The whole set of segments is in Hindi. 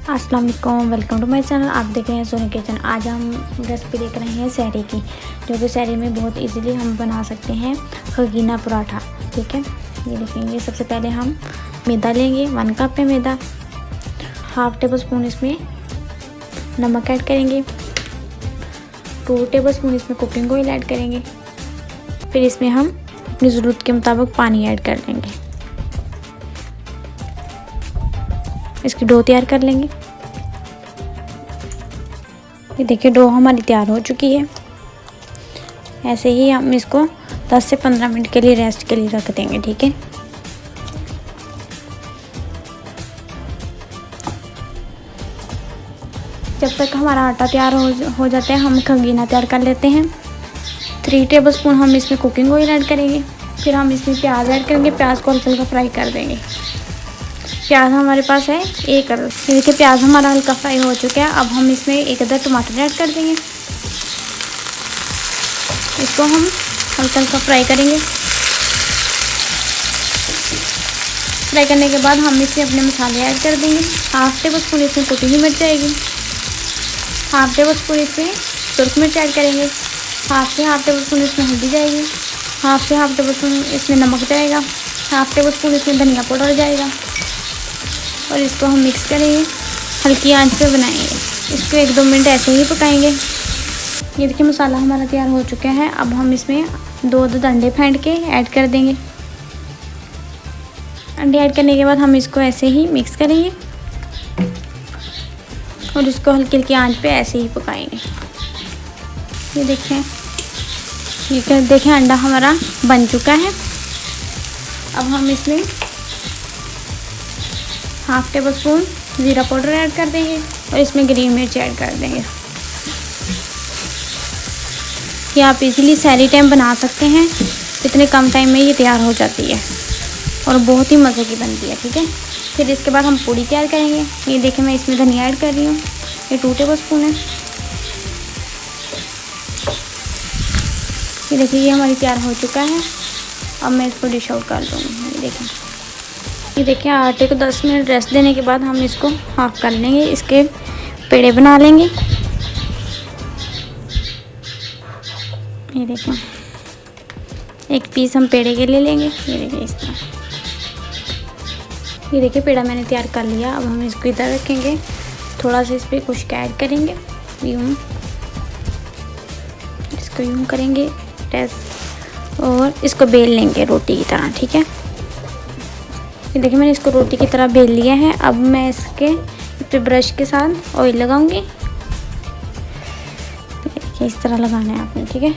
अस्सलाम वालेकुम, वेलकम टू माय चैनल। आप देख रहे हैं सोनी किचन। आज हम रेसिपी देख रहे हैं सहरी की, जो कि सहरी में बहुत इजीली हम बना सकते हैं खगीना पराठा। ठीक है, ये देखेंगे। सबसे पहले हम मैदा लेंगे, 1 कप है मैदा। हाफ टेबल स्पून इसमें नमक ऐड करेंगे, 2 टेबल स्पून इसमें कुकिंग ऑयल ऐड करेंगे। फिर इसमें हम अपनी ज़रूरत के मुताबिक पानी ऐड कर लेंगे। इसकी डो तैयार कर लेंगे। ये देखिए, डो हमारी तैयार हो चुकी है। ऐसे ही हम इसको 10 से 15 मिनट के लिए रेस्ट के लिए रख देंगे। ठीक है, जब तक हमारा आटा तैयार हो जाता है, हम खगीना तैयार कर लेते हैं। 3 टेबल स्पून हम इसमें कुकिंग ऑयल ऐड करेंगे। फिर हम इसमें प्याज ऐड करेंगे। प्याज को हल्का फ्राई कर देंगे। प्याज हमारे पास है 1 अदद। देखिए, प्याज हमारा हल्का फ्राई हो चुका है। अब हम इसमें 1 अदद टमाटर ऐड कर देंगे। इसको हम हल्का फ्राई करेंगे। फ्राई करने के बाद हम इसमें अपने मसाले ऐड कर देंगे। हाफ टेबल स्पून इसमें कुटी मिर्च आएगी। हाफ टेबल स्पून इसमें सुरख मिर्च ऐड करेंगे। हाफ टेबल स्पून इसमें हल्दी जाएगी। हाफ टेबल स्पून इसमें नमक जाएगा। हाफ टेबल स्पून इसमें धनिया पाउडर जाएगा। और इसको हम मिक्स करेंगे, हल्की आंच पे बनाएंगे। इसको 1-2 मिनट ऐसे ही पकाएंगे। ये देखिए, मसाला हमारा तैयार हो चुका है। अब हम इसमें 2 अंडे फेंट के ऐड कर देंगे। अंडे ऐड करने के बाद हम इसको ऐसे ही मिक्स करेंगे और इसको हल्की आंच पे ऐसे ही पकाएंगे। ये देखें, अंडा हमारा बन चुका है। अब हम इसमें हाफ टेबल स्पून ज़ीरा पाउडर ऐड कर देंगे और इसमें ग्रीन मिर्च ऐड कर देंगे। ये आप इजीली सहरी टाइम बना सकते हैं। इतने कम टाइम में ये तैयार हो जाती है और बहुत ही मज़े की बनती है। ठीक है, फिर इसके बाद हम पूड़ी तैयार करेंगे। ये देखिए, मैं इसमें धनिया ऐड कर रही हूँ। ये 2 टेबल स्पून है। ये देखिए, ये हमारी तैयार हो चुका है। अब मैं इसको डिश आउट कर दूँगी। ये देखिए, आटे को 10 मिनट रेस्ट देने के बाद हम इसको हाफ कर लेंगे। इसके पेड़े बना लेंगे। ये देखिए, एक पीस हम पेड़े के ले लेंगे। ये देखिए, इस तरह। ये देखिए, पेड़ा मैंने तैयार कर लिया। अब हम इसको इधर रखेंगे। थोड़ा सा इस पर कुछ ऐड करेंगे। इसको यूँ करेंगे टेस्ट और इसको बेल लेंगे रोटी की तरह। ठीक है, ये देखिए, मैंने इसको रोटी की तरह बेल लिया है। अब मैं इस पे ब्रश के साथ ऑयल लगाऊंगी। देखिए, इस तरह लगाना है आपने। ठीक है,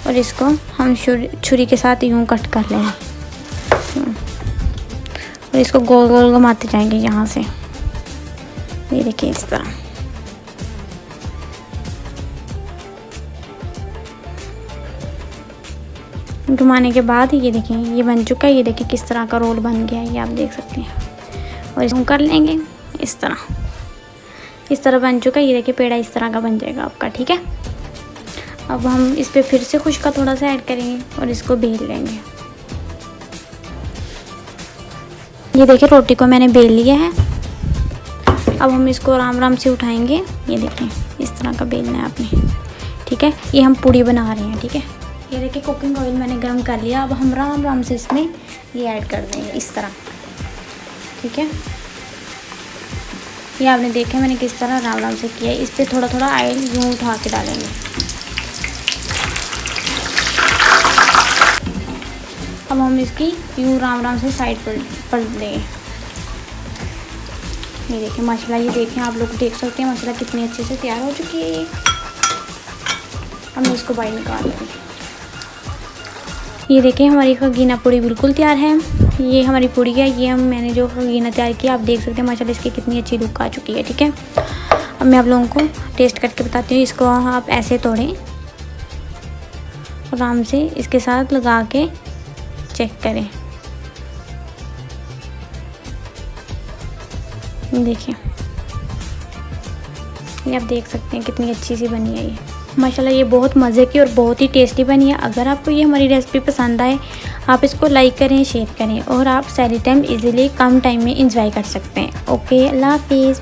और इसको हम छुरी के साथ यूं कट कर लेंगे और इसको गोल गोल घुमाते जाएंगे यहाँ से। ये देखिए, इस तरह। घुमाने के बाद ये देखिए, ये बन चुका है। ये देखिए किस तरह का रोल बन गया है, ये आप देख सकते हैं। और इसको कर लेंगे इस तरह बन चुका है। ये देखिए, पेड़ा इस तरह का बन जाएगा आपका। ठीक है, अब हम इस पे फिर से खुशका थोड़ा सा ऐड करेंगे और इसको बेल लेंगे। ये देखिए, रोटी को मैंने बेल लिया है। अब हम इसको आराम से उठाएंगे। ये देखें, इस तरह का बेलना है आपने। ठीक है, ये हम पूड़ी बना रहे हैं। ठीक है, ये देखिए, कुकिंग ऑयल मैंने गर्म कर लिया। अब हम आराम से इसमें ये ऐड कर देंगे इस तरह। ठीक है, ये आपने देखा मैंने किस तरह आराम से किया है। इस पर थोड़ा ऑयल यूँ उठा के डालेंगे। अब हम इसकी यूँ आराम से साइड पर पलट देंगे। ये देखिए माशाल्लाह, ये देखें, आप लोग देख सकते हैं माशाल्लाह कितनी अच्छे से तैयार हो चुकी है ये। अब मैं इसको बाहर निकाल लूँगी। ये देखिए, हमारी खगीना पूड़ी बिल्कुल तैयार है। ये हमारी पूड़ी है। ये मैंने जो खगीना तैयार किया, आप देख सकते हैं माशाल्लाह इसकी कितनी अच्छी लुक आ चुकी है। ठीक है, अब मैं आप लोगों को टेस्ट करके बताती हूँ। इसको आप ऐसे तोड़ें, आराम से इसके साथ लगा के चेक करें। देखिए, ये आप देख सकते हैं कितनी अच्छी सी बनी है ये माशाल्लाह। ये बहुत मज़े की और बहुत ही टेस्टी बनी है। अगर आपको ये हमारी रेसिपी पसंद आए, आप इसको लाइक करें, शेयर करें और आप सहरी टाइम इजीली कम टाइम में इंजॉय कर सकते हैं। ओके, अल्लाह हाफिज़।